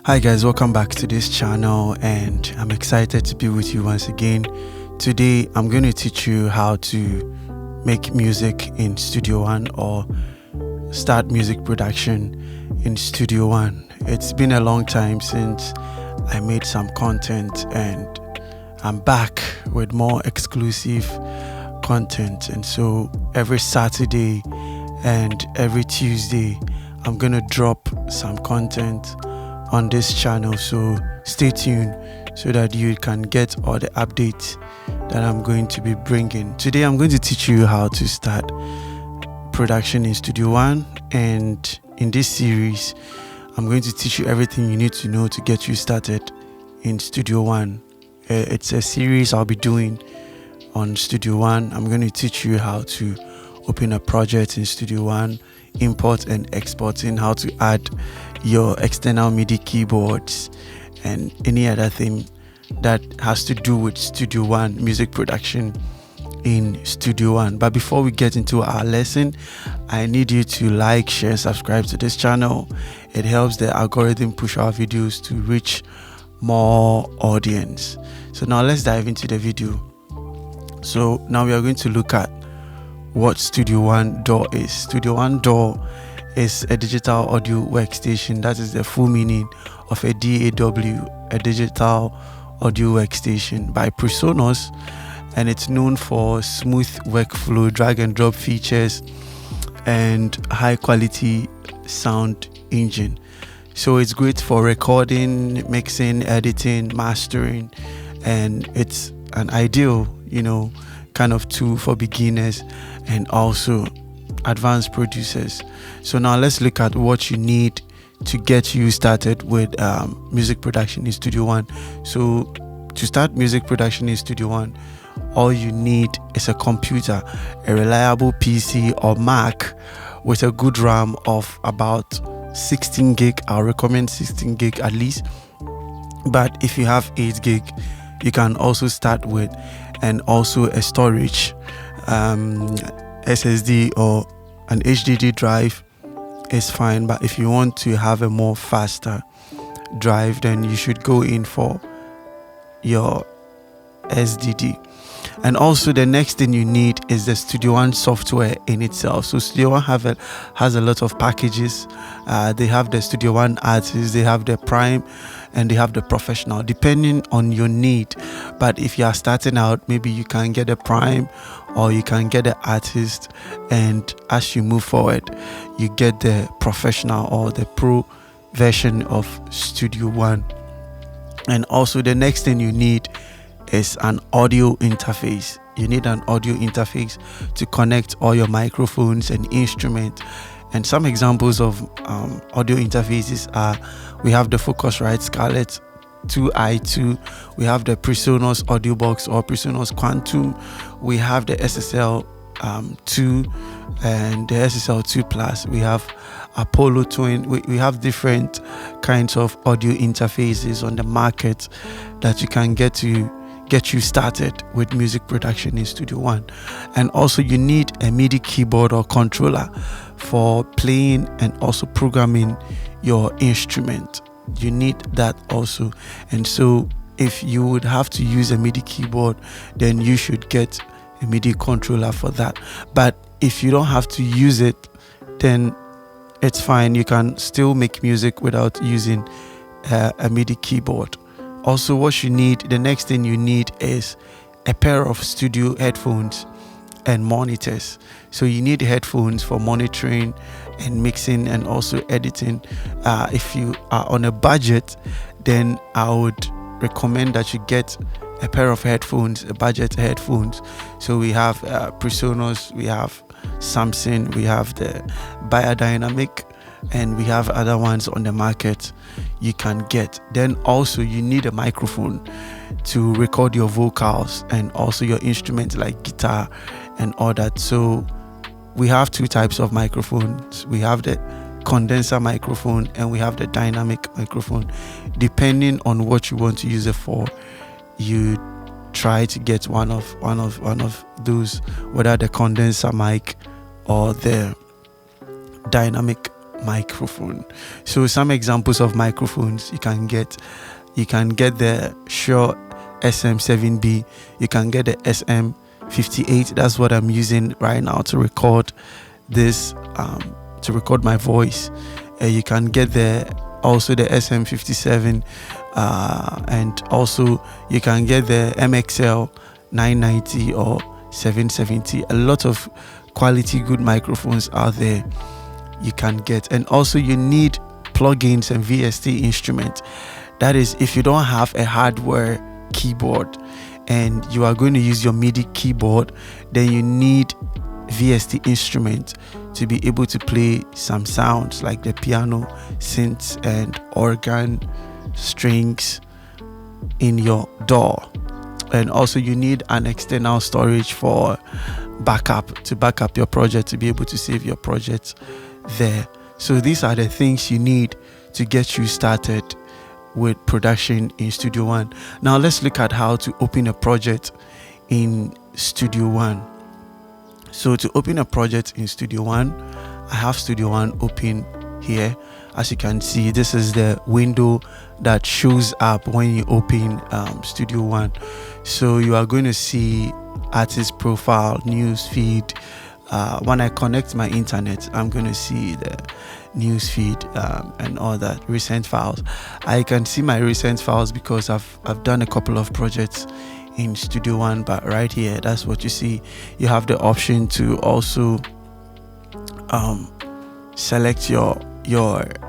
Hi guys, welcome back to this channel, and I'm excited to be with you once again. Today I'm going to teach you how to make music in Studio One or start music production in Studio One. It's been a long time since I made some content, and I'm back with more exclusive content. And so every Saturday and every Tuesday I'm going to drop some content on this channel, so stay tuned so that you can get all the updates that I'm going to be bringing. Today I'm going to teach you how to start production in Studio One, and in this series I'm going to teach you everything you need to know to get you started in Studio One. It's a series I'll be doing on Studio One. I'm going to teach you how to open a project in Studio One, import and exporting, how to add your external MIDI keyboards and any other thing that has to do with Studio One music production in Studio One. But before we get into our lesson, I need you to like, share, subscribe to this channel. It helps the algorithm push our videos to reach more audience. So now let's dive into the video. So now we are going to look at what Studio One DAW is. Studio One DAW is a digital audio workstation. That is the full meaning of a DAW, a digital audio workstation by Presonus, and it's known for smooth workflow, drag and drop features, and high quality sound engine. So it's great for recording, mixing, editing, mastering, and it's an ideal, kind of tool for beginners and also advanced producers. So now let's look at what you need to get you started with music production in Studio One. So to start music production in Studio One, all you need is a computer, a reliable PC or Mac with a good RAM of about 16 gig. I'll recommend 16 gig at least, but if you have 8 gig, you can also start with, and also a storage, SSD or an HDD drive is fine. But if you want to have a more faster drive, then you should go in for your SSD. And also the next thing you need is the Studio One software in itself. So Studio One has a lot of packages. They have the Studio One Artist, they have the Prime, and they have the Professional, depending on your need. But if you are starting out, maybe you can get a Prime or you can get the Artist, and as you move forward you get the Professional or the Pro version of Studio One. And also the next thing you need is an audio interface. You need an audio interface to connect all your microphones and instruments. And some examples of audio interfaces are, we have the Focusrite Scarlett 2i2, we have the Presonus Audio Box or Presonus Quantum, we have the SSL 2 and the SSL 2 Plus, we have Apollo Twin. We have different kinds of audio interfaces on the market that you can get you started with music production in Studio One. And also you need a MIDI keyboard or controller for playing and also programming your instrument. You need that also. And so if you would have to use a MIDI keyboard, then you should get a MIDI controller for that. But if you don't have to use it, then it's fine. You can still make music without using a MIDI keyboard. Also, what you need, the next thing you need is a pair of studio headphones and monitors. So you need headphones for monitoring and mixing and also editing. If you are on a budget, then I would recommend that you get a pair of headphones, a budget headphones. So we have Presonus, we have Samsung, we have the Biodynamic, and we have other ones on the market you can get. Then also you need a microphone to record your vocals and also your instruments like guitar and all that. So we have two types of microphones. We have the condenser microphone and we have the dynamic microphone. Depending on what you want to use it for, you try to get one of those, whether the condenser mic or the dynamic microphone. So some examples of microphones you can get the Shure SM7B, you can get the SM58. That's what I'm using right now to record this, to record my voice. You can get also the SM57, and also you can get the MXL 990 or 770. A lot of quality good microphones out there you can get. And also you need plugins and VST instruments. That is, if you don't have a hardware keyboard and you are going to use your MIDI keyboard, then you need VST instrument to be able to play some sounds like the piano, synths, and organ strings in your DAW. And also you need an external storage for backup, to back up your project, to be able to save your project there. So these are the things you need to get you started with production in Studio One. Now let's look at how to open a project in Studio One. So to open a project in Studio One, I have Studio One open here. As you can see, this is the window that shows up when you open Studio One. So you are going to see artist profile, news feed. When I connect my internet, I'm going to see the news feed and all that, recent files. I can see my recent files because I've done a couple of projects in Studio One, but right here, that's what you see. You have the option to also select your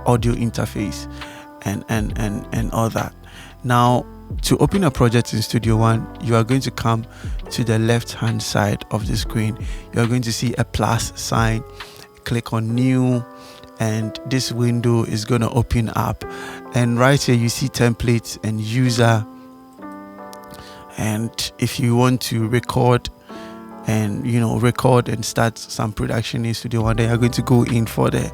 audio interface and all that. Now, to open a project in Studio One, you are going to come to the left hand side of the screen. You are going to see a plus sign. Click on new, and this window is going to open up. And right here you see templates and user. And if you want to record and start some production in Studio One, then you're going to go in for the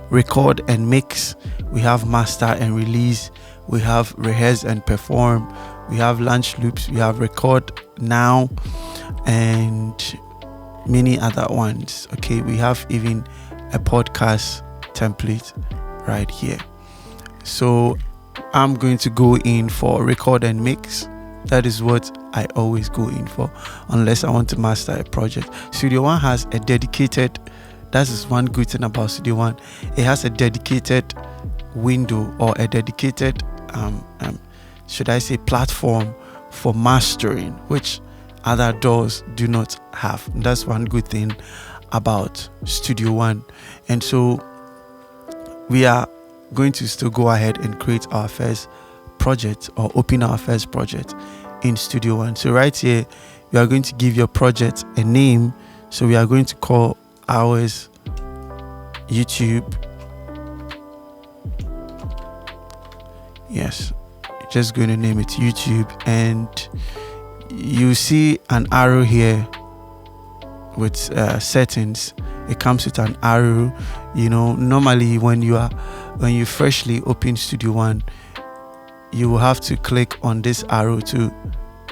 record and mix. We have master and release. We have rehearse and perform. We have launch loops. We have record now, and many other ones. Okay, we have even a podcast template right here. So I'm going to go in for record and mix. That is what I always go in for, unless I want to master a project. Studio One has a dedicated, that is one good thing about Studio One. It has a dedicated window, or a dedicated, should I say, platform for mastering, which other DAWs do not have. That's one good thing about Studio One. And so we are going to still go ahead and create our first project, or open our first project in Studio One. So right here, we are going to give your project a name. So we are going to call ours YouTube. Yes, just going to name it YouTube. And you see an arrow here with settings. It comes with an arrow. Normally when you freshly open Studio One, you will have to click on this arrow to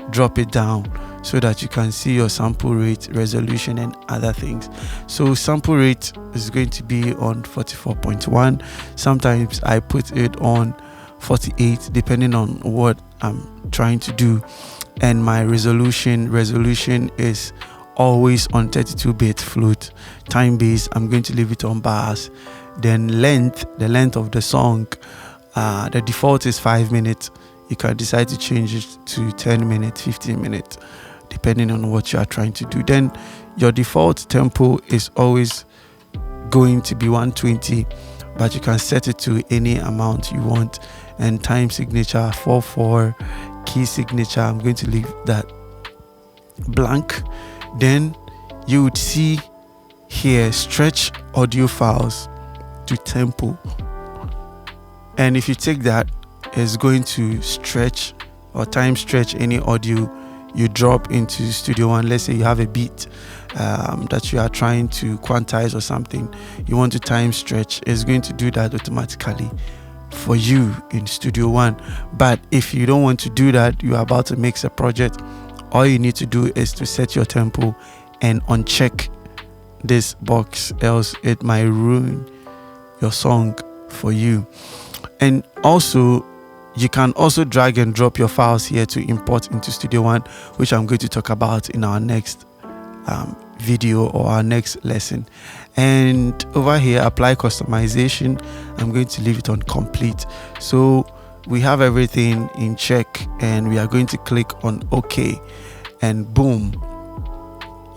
drop it down so that you can see your sample rate, resolution, and other things. So sample rate is going to be on 44.1. Sometimes I put it on 48 depending on what I'm trying to do. And my resolution is always on 32-bit float. Time base, I'm going to leave it on bars. Then the length of the song, the default is 5 minutes. You can decide to change it to 10 minutes, 15 minutes, depending on what you are trying to do. Then your default tempo is always going to be 120, but you can set it to any amount you want. And time signature 4/4, key signature, I'm going to leave that blank. Then you would see here stretch audio files to tempo. And if you take that, it's going to stretch or time stretch any audio you drop into Studio One. Let's say you have a beat that you are trying to quantize or something, you want to time stretch, it's going to do that automatically for you in Studio One. But if you don't want to do that, you are about to mix a project, all you need to do is to set your tempo and uncheck this box, else it might ruin your song for you. And also, you can also drag and drop your files here to import into Studio One, which I'm going to talk about in our next video or our next lesson. And over here, apply customization, I'm going to leave it on complete. So we have everything in check, and we are going to click on OK, and boom,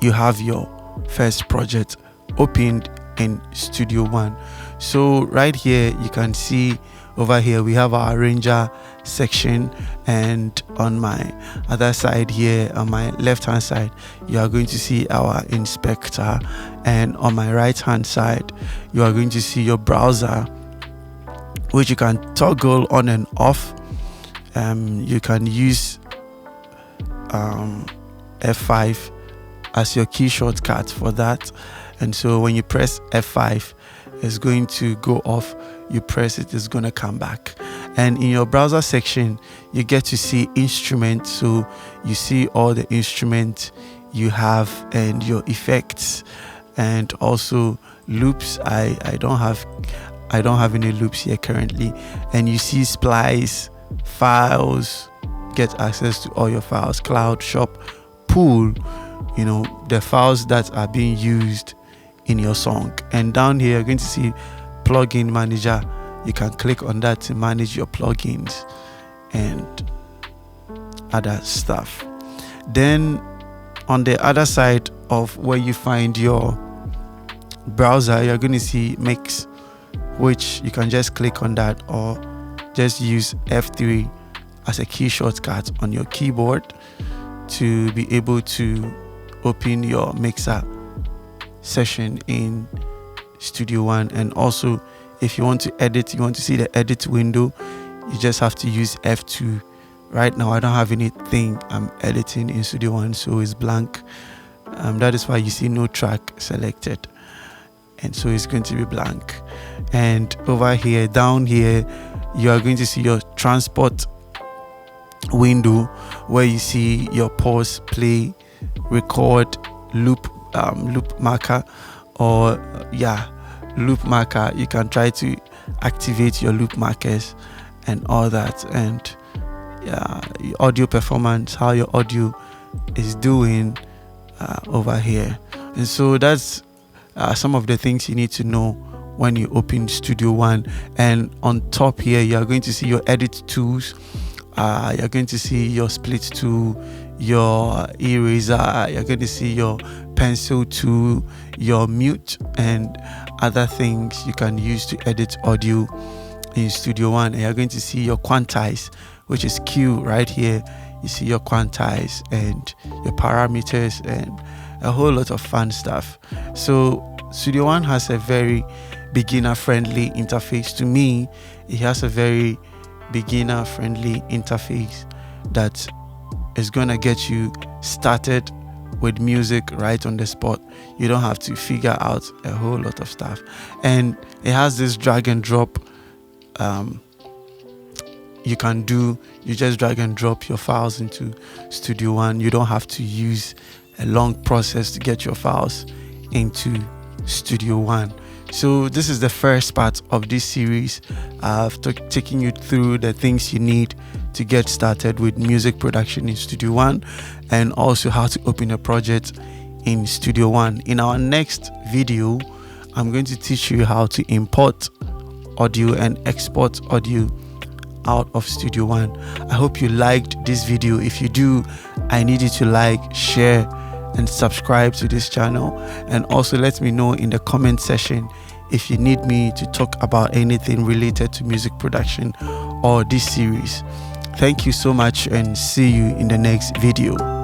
you have your first project opened in Studio One. So right here, you can see over here we have our arranger section, and on my other side here, on my left hand side, you are going to see our inspector, and on my right hand side you are going to see your browser, which you can toggle on and off. You can use F5 as your key shortcut for that, and so when you press F5, it's going to go off. You press it, it's going to come back. And in your browser section, you get to see instruments. So you see all the instruments you have and your effects, and also loops. I don't have any loops here currently. And you see splice, files, get access to all your files, cloud, shop, pool, the files that are being used in your song. And down here, you're going to see plugin manager. You can click on that to manage your plugins and other stuff. Then on the other side of where you find your browser, you're going to see mix, which you can just click on that, or just use F3 as a key shortcut on your keyboard to be able to open your mixer session in Studio One. And also, if you want to edit, you want to see the edit window, you just have to use F2. Right now I don't have anything I'm editing in Studio One, so it's blank. That is why you see no track selected, and so it's going to be blank. And over here, down here, you are going to see your transport window, where you see your pause, play, record, loop marker, or loop marker. You can try to activate your loop markers and all that, and audio performance, how your audio is doing over here. And so that's some of the things you need to know when you open Studio One. And on top here, you are going to see your edit tools. You're going to see your split tool, your eraser, you're going to see your pencil tool, your mute, and other things you can use to edit audio in Studio One. And you're going to see your quantize, which is Q right here. You see your quantize and your parameters and a whole lot of fun stuff. So Studio One has a very beginner friendly interface. To me, it has a very beginner friendly interface that is going to get you started with music right on the spot. You don't have to figure out a whole lot of stuff. And it has this drag and drop you can do. You just drag and drop your files into Studio One. You don't have to use a long process to get your files into Studio One. So this is the first part of this series. I've taken you through the things you need to get started with music production in Studio One, and also how to open a project in Studio One. In our next video, I'm going to teach you how to import audio and export audio out of Studio One. I hope you liked this video. If you do, I need you to like, share, and subscribe to this channel. And also let me know in the comment section if you need me to talk about anything related to music production or this series. Thank you so much, and see you in the next video.